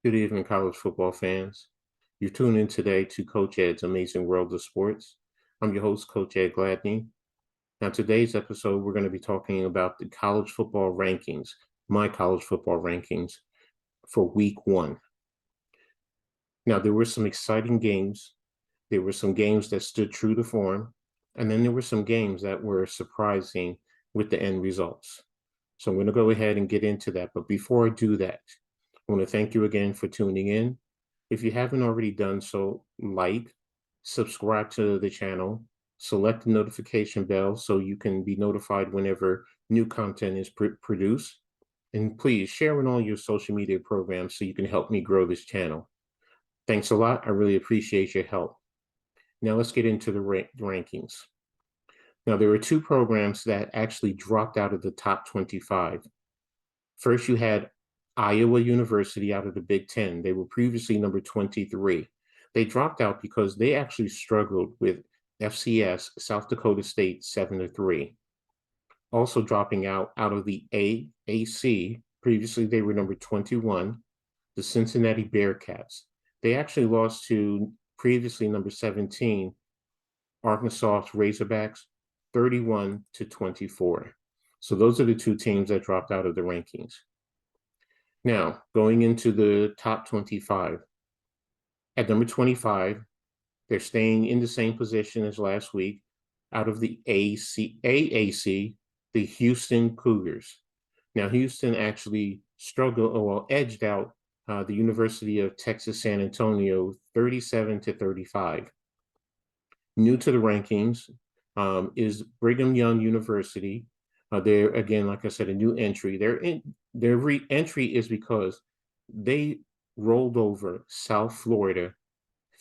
Good evening, college football fans. You're tuned in today to Coach Ed's Amazing World of Sports. I'm your host, Coach Ed Gladney. Now, today's episode, we're going to be talking about the college football rankings, my college football rankings for Week 1. Now, there were some exciting games. There were some games that stood true to form, and then there were some games that were surprising with the end results. So I'm going to go ahead and get into that. But before I do that, I want to thank you again for tuning in. If you haven't already done so, subscribe to the channel, select the notification bell so you can be notified whenever new content is produced. And please share in all your social media programs so you can help me grow this channel. Thanks a lot. I really appreciate your help. Now let's get into the rankings. Now, there were two programs that actually dropped out of the top 25. First, you had Iowa University out of the Big Ten. They were previously number 23. They dropped out because they actually struggled with FCS, South Dakota State, 7-3. Also dropping out of the AAC, previously they were number 21, the Cincinnati Bearcats. They actually lost to previously number 17, Arkansas Razorbacks, 31-24. So those are the two teams that dropped out of the rankings. Now, going into the top 25. At number 25, they're staying in the same position as last week. Out of the AAC, the Houston Cougars. Now, Houston actually edged out the University of Texas San Antonio 37-35. New to the rankings is Brigham Young University. They're, again, like I said, a new entry. Their re-entry is because they rolled over South Florida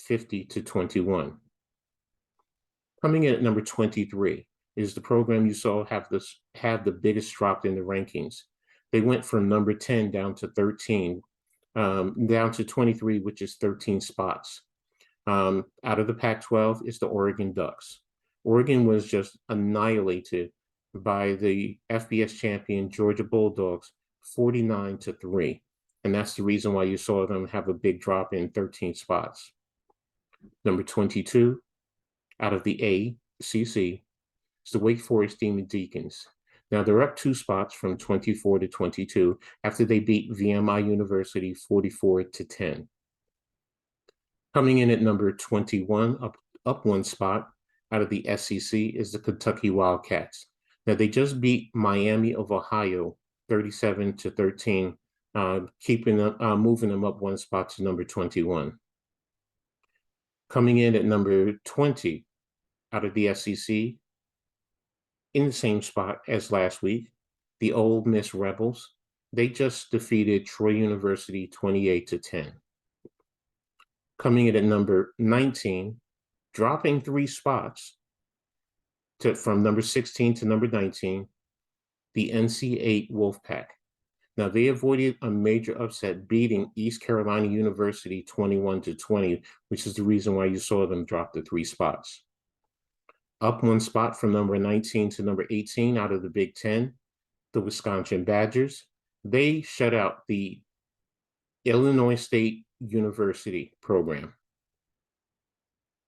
50-21. Coming in at number 23 is the program you saw have the biggest drop in the rankings. They went from number 10 down to 13, down to 23, which is 13 spots. Out of the Pac-12 is the Oregon Ducks. Oregon was just annihilated by the FBS champion Georgia Bulldogs, 49-3. And that's the reason why you saw them have a big drop in 13 spots. Number 22, out of the ACC, is the Wake Forest Deacons. Now they're up 2 spots from 24-22 after they beat VMI University 44-10. Coming in at number 21, up 1 spot out of the SEC is the Kentucky Wildcats. Now they just beat Miami of Ohio 37-13, moving them up 1 spot to number 21. Coming in at number 20 out of the SEC, in the same spot as last week, the Ole Miss Rebels. They just defeated Troy University 28-10. Coming in at number 19, dropping 3 spots from number 16 to number 19, the NC8 Wolfpack. Now, they avoided a major upset, beating East Carolina University 21-20, which is the reason why you saw them drop the 3 spots. Up 1 spot from number 19 to number 18 out of the Big Ten, the Wisconsin Badgers. They shut out the Illinois State University program.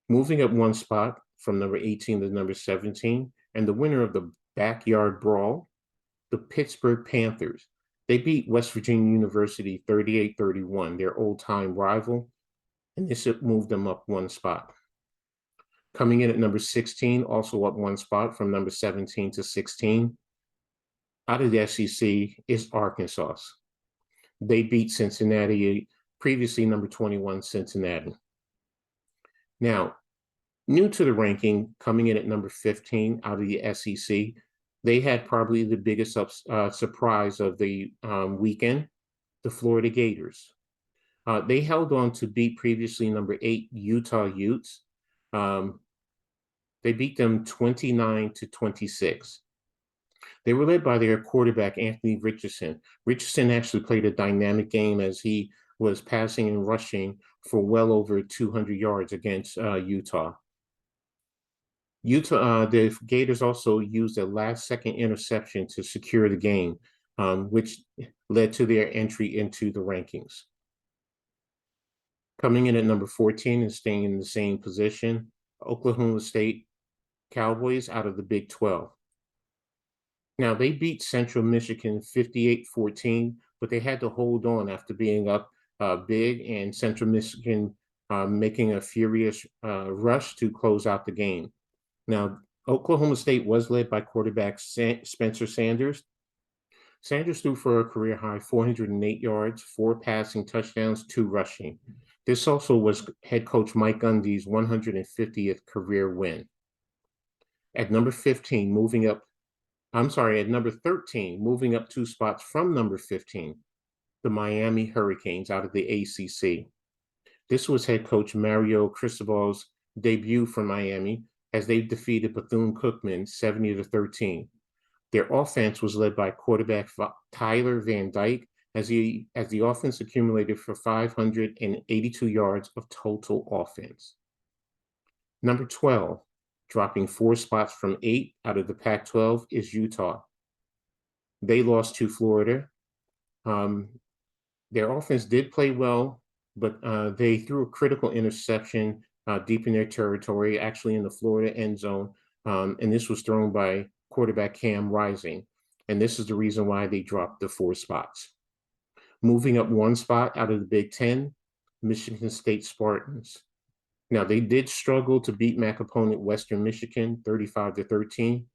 Moving up 1 spot from number 18 to number 17, and the winner of the Backyard Brawl, the Pittsburgh Panthers. They beat West Virginia University 38-31, their old-time rival, and this moved them up 1 spot. Coming in at number 16, also up 1 spot from number 17 to 16, out of the SEC is Arkansas. They beat Cincinnati, previously number 21 Cincinnati. Now, new to the ranking, coming in at number 15 out of the SEC, they had probably the biggest surprise of the weekend, the Florida Gators. They held on to beat previously number 8 Utah Utes. They beat them 29-26. They were led by their quarterback, Anthony Richardson. Richardson actually played a dynamic game as he was passing and rushing for well over 200 yards against Utah. The Gators also used a last-second interception to secure the game, which led to their entry into the rankings. Coming in at number 14 and staying in the same position, Oklahoma State Cowboys out of the Big 12. Now, they beat Central Michigan 58-14, but they had to hold on after being up big, and Central Michigan making a furious rush to close out the game. Now, Oklahoma State was led by quarterback Spencer Sanders. Sanders threw for a career-high 408 yards, 4 passing touchdowns, 2 rushing. This also was head coach Mike Gundy's 150th career win. At number 13, moving up 2 spots from number 15, the Miami Hurricanes out of the ACC. This was head coach Mario Cristobal's debut for Miami as they defeated Bethune-Cookman 70-13. Their offense was led by quarterback Tyler Van Dyke as the offense accumulated for 582 yards of total offense. Number 12, dropping 4 spots from 8 out of the Pac-12 is Utah. They lost to Florida. Their offense did play well, but they threw a critical interception deep in their territory, actually in the Florida end zone, and this was thrown by quarterback Cam Rising, and this is the reason why they dropped the 4 spots. Moving up 1 spot out of the Big Ten, Michigan State Spartans. Now, they did struggle to beat MAC opponent Western Michigan 35-13,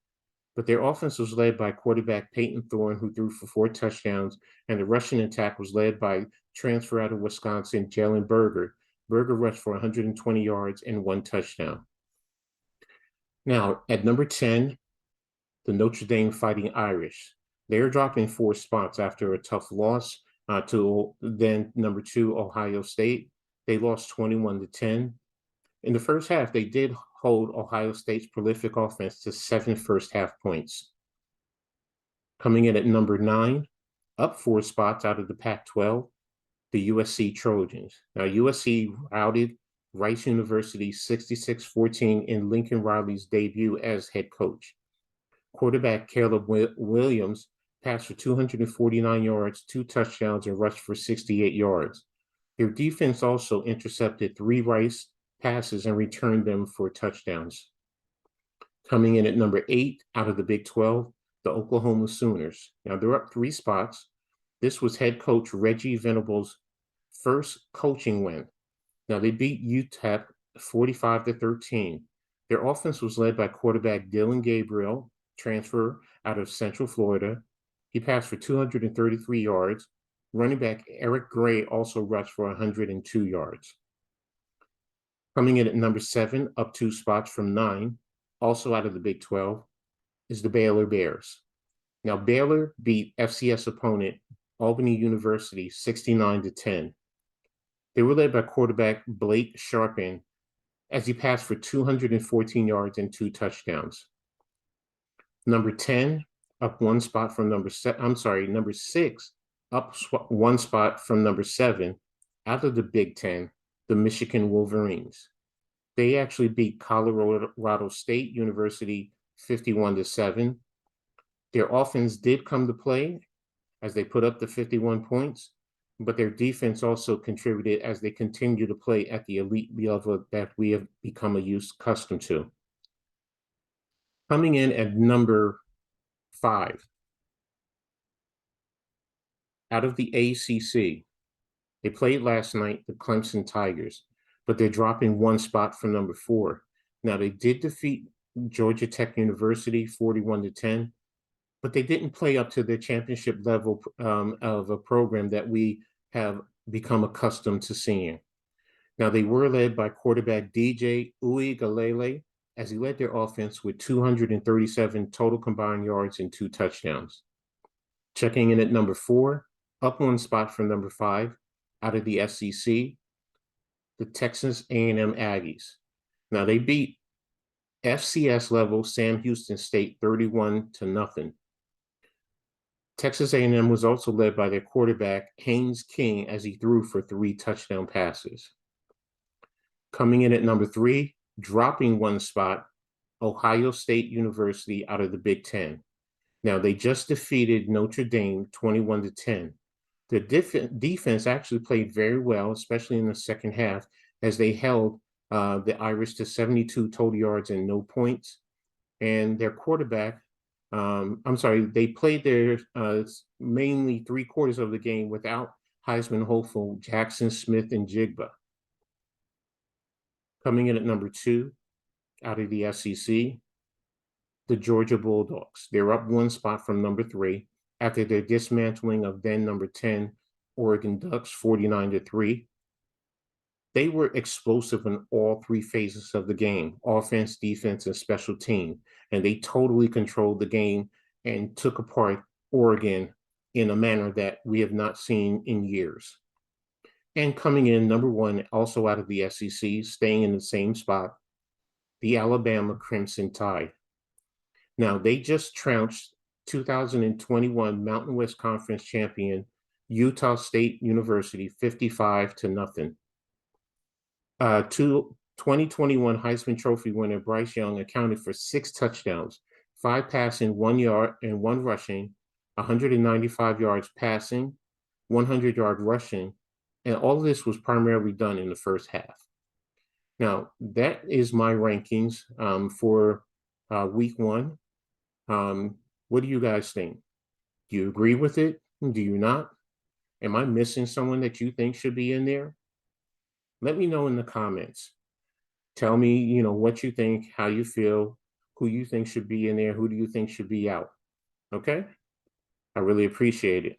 but their offense was led by quarterback Peyton Thorne, who threw for 4 touchdowns, and the rushing attack was led by transfer out of Wisconsin, Jalen Berger. Berger rushed for 120 yards and 1 touchdown. Now, at number 10, the Notre Dame Fighting Irish. They're dropping 4 spots after a tough loss to then number 2, Ohio State. They lost 21-10. In the first half, they did hold Ohio State's prolific offense to 7 first-half points. Coming in at number 9, up 4 spots out of the Pac-12, the USC Trojans. Now, USC routed Rice University 66-14 in Lincoln Riley's debut as head coach. Quarterback Caleb Williams passed for 249 yards, 2 touchdowns, and rushed for 68 yards. Their defense also intercepted 3 Rice passes and returned them for touchdowns. Coming in at number 8 out of the Big 12, the Oklahoma Sooners. Now, they're up 3 spots. This was head coach Reggie Venable's first coaching win. Now, they beat UTEP 45-13. Their offense was led by quarterback Dylan Gabriel, transfer out of Central Florida. He passed for 233 yards. Running back Eric Gray also rushed for 102 yards. Coming in at number 7, up 2 spots from 9, also out of the Big 12, is the Baylor Bears. Now, Baylor beat FCS opponent Albany University 69-10. They were led by quarterback Blake Sharpin as he passed for 214 yards and 2 touchdowns. Number 10, up 1 spot from number 6, up 1 spot from number 7, out of the Big Ten, the Michigan Wolverines. They actually beat Colorado State University 51-7. Their offense did come to play as they put up the 51 points, but their defense also contributed as they continue to play at the elite level that we have become accustomed to. Coming in at number 5, out of the ACC, they played last night the Clemson Tigers, but they're dropping 1 spot from number 4. Now, they did defeat Georgia Tech University 41-10, but they didn't play up to their championship level of a program that we have become accustomed to seeing. Now, they were led by quarterback DJ Uiagalelei as he led their offense with 237 total combined yards and 2 touchdowns. Checking in at number 4, up 1 spot from number 5, out of the SEC, the Texas A&M Aggies. Now, they beat FCS level Sam Houston State 31-0. Texas A&M was also led by their quarterback Haynes King as he threw for 3 touchdown passes. Coming in at number 3, dropping 1 spot, Ohio State University out of the Big Ten. Now, they just defeated Notre Dame 21-10. The defense actually played very well, especially in the second half, as they held the Irish to 72 total yards and no points. And their quarterback, they played their mainly 3/4 of the game without Heisman hopeful Jackson Smith and Jigba. Coming in at number 2 out of the SEC, the Georgia Bulldogs. They're up one spot from number 3 after their dismantling of then number 10 Oregon Ducks 49-3. They were explosive in all 3 phases of the game: offense, defense, and special team. And they totally controlled the game and took apart Oregon in a manner that we have not seen in years. And coming in number 1, also out of the SEC, staying in the same spot, the Alabama Crimson Tide. Now, they just trounced 2021 Mountain West Conference champion Utah State University 55-0. 2021 Heisman Trophy winner Bryce Young accounted for 6 touchdowns, 5 passing, 1 yard, and 1 rushing, 195 yards passing, 100-yard rushing, and all of this was primarily done in the first half. Now, that is my rankings for Week 1. What do you guys think? Do you agree with it? Do you not? Am I missing someone that you think should be in there? Let me know in the comments. Tell me, what you think, how you feel, who you think should be in there, who do you think should be out? Okay? I really appreciate it.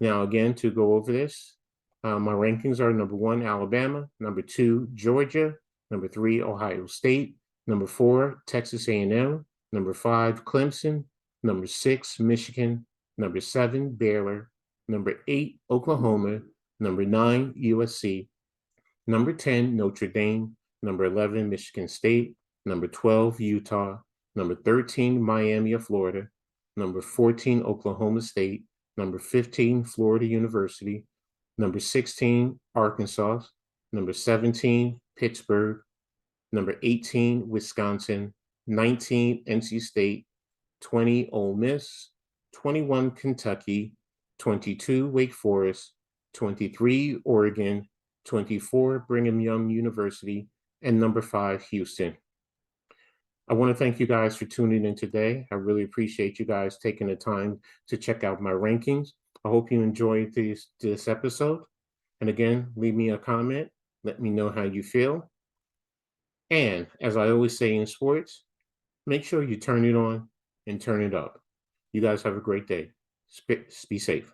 Now, again, to go over this, my rankings are number 1, Alabama, number 2, Georgia, number 3, Ohio State, number 4, Texas A&M, number 5, Clemson, number 6, Michigan, number 7, Baylor, number 8, Oklahoma, number 9, USC, number 10, Notre Dame, number 11, Michigan State, number 12, Utah, number 13, Miami of Florida, number 14, Oklahoma State, number 15, Florida University, number 16, Arkansas, number 17, Pittsburgh, number 18, Wisconsin, 19, NC State, 20, Ole Miss, 21, Kentucky, 22, Wake Forest, 23, Oregon, 24, Brigham Young University, and number 5, Houston. I want to thank you guys for tuning in today. I really appreciate you guys taking the time to check out my rankings. I hope you enjoyed this episode. And again, leave me a comment. Let me know how you feel. And as I always say in sports, make sure you turn it on and turn it up. You guys have a great day. Be safe.